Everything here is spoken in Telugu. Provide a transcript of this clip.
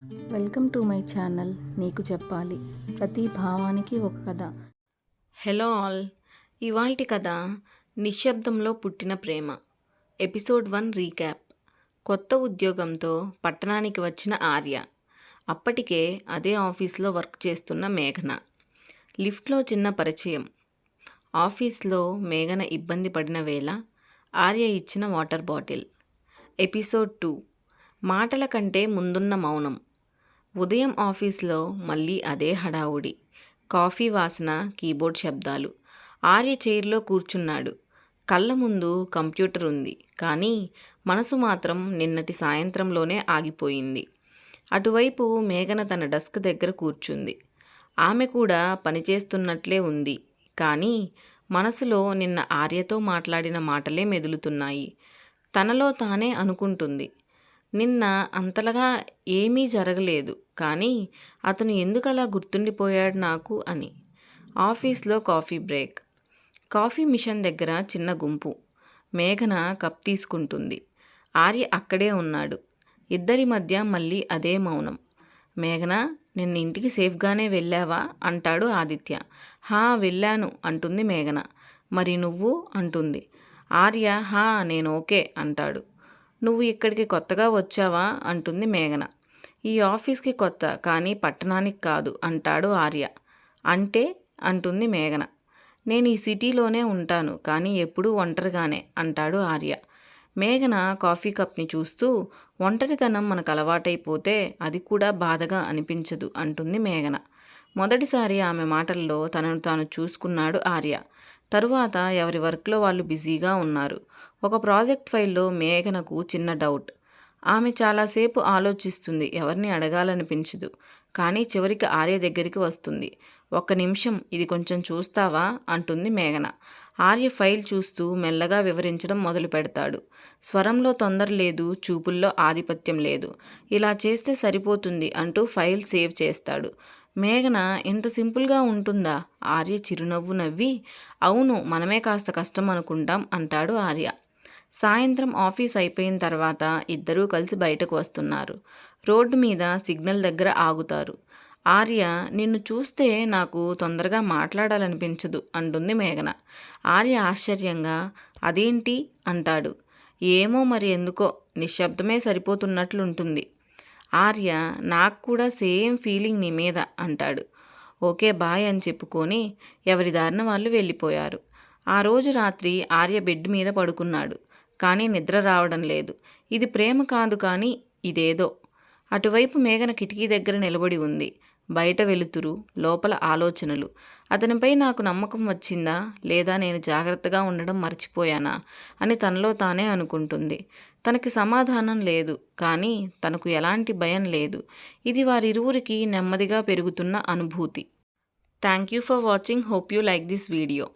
Welcome to my channel. నీకు చెప్పాలి, ప్రతి భావానికి ఒక కథ. Hello all. ఇవాల్టి కథ నిశ్శబ్దంలో పుట్టిన ప్రేమ. Episode 1 recap. కొత్త ఉద్యోగంతో పట్టణానికి వచ్చిన ఆర్య. అప్పటికే అదే ఆఫీస్లో వర్క్ చేస్తున్న మేఘన. లిఫ్ట్లో చిన్న పరిచయం. ఆఫీస్లో మేఘన ఇబ్బంది పడిన వేళ ఆర్య ఇచ్చిన వాటర్ బాటిల్. ఎపిసోడ్ 2 మాటల కంటే ముందున్న మౌనం. ఉదయం ఆఫీస్లో మళ్ళీ అదే హడావుడి. కాఫీ వాసన, కీబోర్డ్ శబ్దాలు. ఆర్య చైర్లో కూర్చున్నాడు. కళ్ళ ముందు కంప్యూటర్ ఉంది, కానీ మనసు మాత్రం నిన్నటి సాయంత్రంలోనే ఆగిపోయింది. అటువైపు మేఘన తన డెస్క్ దగ్గర కూర్చుంది. ఆమె కూడా పనిచేస్తున్నట్లే ఉంది, కానీ మనసులో నిన్న ఆర్యతో మాట్లాడిన మాటలే మెదులుతున్నాయి. తనలో తానే అనుకుంటుంది, నిన్న అంతలాగా ఏమీ జరగలేదు, కానీ అతను ఎందుకలా గుర్తుండిపోయాడు నాకు అని. ఆఫీస్లో కాఫీ బ్రేక్. కాఫీ మిషన్ దగ్గర చిన్న గుంపు. మేఘన కప్ తీసుకుంటుంది. ఆర్య అక్కడే ఉన్నాడు. ఇద్దరి మధ్య మళ్ళీ అదే మౌనం. మేఘన, నిన్న ఇంటికి సేఫ్గానే వెళ్ళావా అంటాడు ఆదిత్య. హా, వెళ్ళాను అంటుంది మేఘన. మరి నువ్వు అంటుంది. ఆర్య హా, నేను ఓకే అంటాడు. నువ్వు ఇక్కడికి కొత్తగా వచ్చావా అంటుంది మేఘన. ఈ ఆఫీస్కి కొత్త, కానీ పట్టణానికి కాదు అంటాడు ఆర్య. అంటే అంటుంది మేఘన. నేను ఈ సిటీలోనే ఉంటాను, కానీ ఎప్పుడూ ఒంటరిగానే అంటాడు ఆర్య. మేఘన కాఫీ కప్ని చూస్తూ, ఒంటరితనం మనకు అలవాటైపోతే అది కూడా బాధగా అనిపించదు అంటుంది మేఘన. మొదటిసారి ఆమె మాటల్లో తనను తాను చూసుకున్నాడు ఆర్య. తరువాత ఎవరి వర్క్లో వాళ్ళు బిజీగా ఉన్నారు. ఒక ప్రాజెక్ట్ ఫైల్లో మేఘనకు చిన్న డౌట్. ఆమె చాలాసేపు ఆలోచిస్తుంది, ఎవరిని అడగాలనిపించదు. కానీ చివరికి ఆర్య దగ్గరికి వస్తుంది. ఒక్క నిమిషం, ఇది కొంచెం చూస్తావా అంటుంది మేఘన. ఆర్య ఫైల్ చూస్తూ మెల్లగా వివరించడం మొదలు పెడతాడు. స్వరంలో తొందర లేదు, చూపుల్లో ఆధిపత్యం లేదు. ఇలా చేస్తే సరిపోతుంది అంటూ ఫైల్ సేవ్ చేస్తాడు. మేఘన, ఇంత సింపుల్గా ఉంటుందా? ఆర్య చిరునవ్వు నవ్వి, అవును, మనమే కాస్త కష్టం అనుకుంటాం అంటాడు ఆర్య. సాయంత్రం ఆఫీస్ అయిపోయిన తర్వాత ఇద్దరూ కలిసి బయటకు వస్తున్నారు. రోడ్డు మీద సిగ్నల్ దగ్గర ఆగుతారు. ఆర్య, నిన్ను చూస్తే నాకు తొందరగా మాట్లాడాలనిపించదు అంటుంది మేఘన. ఆర్య ఆశ్చర్యంగా, అదేంటి అంటాడు. ఏమో మరి, ఎందుకో నిశ్శబ్దమే సరిపోతున్నట్లుంటుంది. ఆర్య, నాకు కూడా సేమ్ ఫీలింగ్ నీ మీద అంటాడు. ఓకే బాయ్ అని చెప్పుకొని ఎవరి దారిన వాళ్ళు వెళ్ళిపోయారు. ఆ రోజు రాత్రి ఆర్య బెడ్ మీద పడుకున్నాడు, కానీ నిద్ర రావడం లేదు. ఇది ప్రేమ కాదు, కానీ ఇదేదో. అటువైపు మేఘన కిటికీ దగ్గర నిలబడి ఉంది. బయట వెలుతురు, లోపల ఆలోచనలు. అతనిపై నాకు నమ్మకం వచ్చిందా, లేదా నేను జాగ్రత్తగా ఉండడం మర్చిపోయానా అని తనలో తానే అనుకుంటుంది. తనకి సమాధానం లేదు, కానీ తనకు ఎలాంటి భయం లేదు. ఇది వారిరువురికి నెమ్మదిగా పెరుగుతున్న అనుభూతి. Thank you for watching. Hope you like this video.